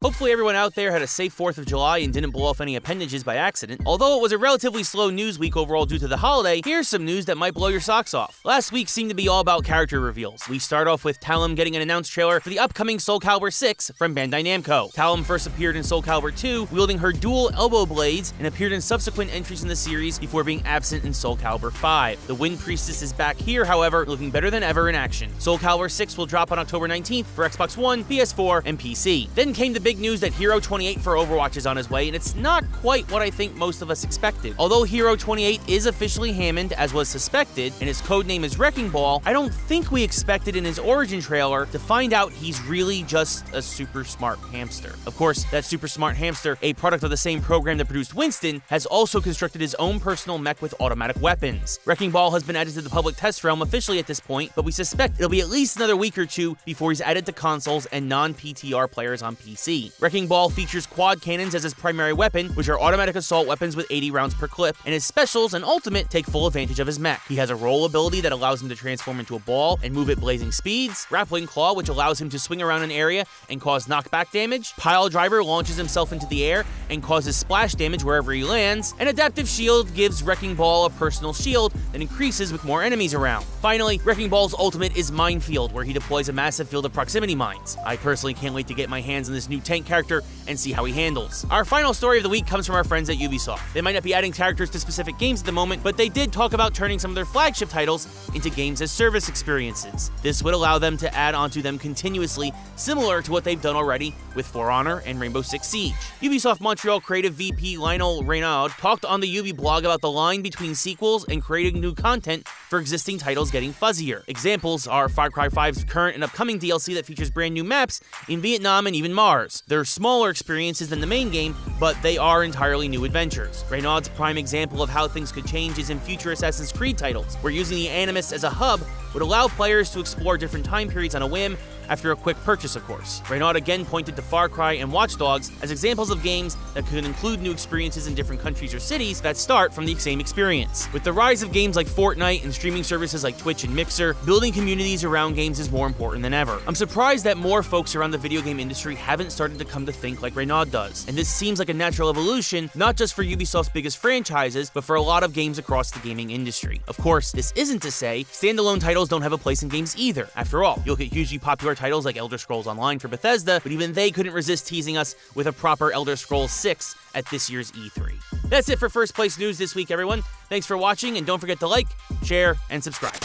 Hopefully everyone out there had a safe 4th of July and didn't blow off any appendages by accident. Although it was a relatively slow news week overall due to the holiday, here's some news that might blow your socks off. Last week seemed to be all about character reveals. We start off with Talim getting an announced trailer for the upcoming Soul Calibur VI from Bandai Namco. Talim first appeared in Soul Calibur II, wielding her dual elbow blades, and appeared in subsequent entries in the series before being absent in Soul Calibur V. The Wind Priestess is back here, however, looking better than ever in action. Soul Calibur VI will drop on October 19th for Xbox One, PS4, and PC. Then came the big news that Hero 28 for Overwatch is on his way, and it's not quite what I think most of us expected. Although Hero 28 is officially Hammond, as was suspected, and his codename is Wrecking Ball, I don't think we expected in his origin trailer to find out he's really just a super smart hamster. Of course, that super smart hamster, a product of the same program that produced Winston, has also constructed his own personal mech with automatic weapons. Wrecking Ball has been added to the public test realm officially at this point, but we suspect it'll be at least another week or two before he's added to consoles and non-PTR players on PC. Wrecking Ball features quad cannons as his primary weapon, which are automatic assault weapons with 80 rounds per clip, and his specials and ultimate take full advantage of his mech. He has a roll ability that allows him to transform into a ball and move at blazing speeds, grappling claw, which allows him to swing around an area and cause knockback damage, pile driver launches himself into the air and causes splash damage wherever he lands, and adaptive shield gives Wrecking Ball a personal shield that increases with more enemies around. Finally, Wrecking Ball's ultimate is Minefield, where he deploys a massive field of proximity mines. I personally can't wait to get my hands on this new tank character and see how he handles. Our final story of the week comes from our friends at Ubisoft. They might not be adding characters to specific games at the moment, but they did talk about turning some of their flagship titles into games as service experiences. This would allow them to add onto them continuously, similar to what they've done already with For Honor and Rainbow Six Siege. Ubisoft Montreal creative VP Lionel Reynaud talked on the Ubi blog about the line between sequels and creating new content for existing titles getting fuzzier. Examples are Far Cry 5's current and upcoming DLC that features brand new maps in Vietnam and even Mars. They're smaller experiences than the main game, but they are entirely new adventures. Reynaud's prime example of how things could change is in future Assassin's Creed titles, where using the Animus as a hub would allow players to explore different time periods on a whim, after a quick purchase, of course. Reynaud again pointed to Far Cry and Watch Dogs as examples of games that could include new experiences in different countries or cities that start from the same experience. With the rise of games like Fortnite and streaming services like Twitch and Mixer, building communities around games is more important than ever. I'm surprised that more folks around the video game industry haven't started to come to think like Reynaud does, and this seems like a natural evolution, not just for Ubisoft's biggest franchises, but for a lot of games across the gaming industry. Of course, this isn't to say standalone titles don't have a place in games either. After all, you'll get hugely popular titles like Elder Scrolls Online for Bethesda, but even they couldn't resist teasing us with a proper Elder Scrolls 6 at this year's E3. That's it for First Place News this week, everyone. Thanks for watching, and don't forget to like, share, and subscribe.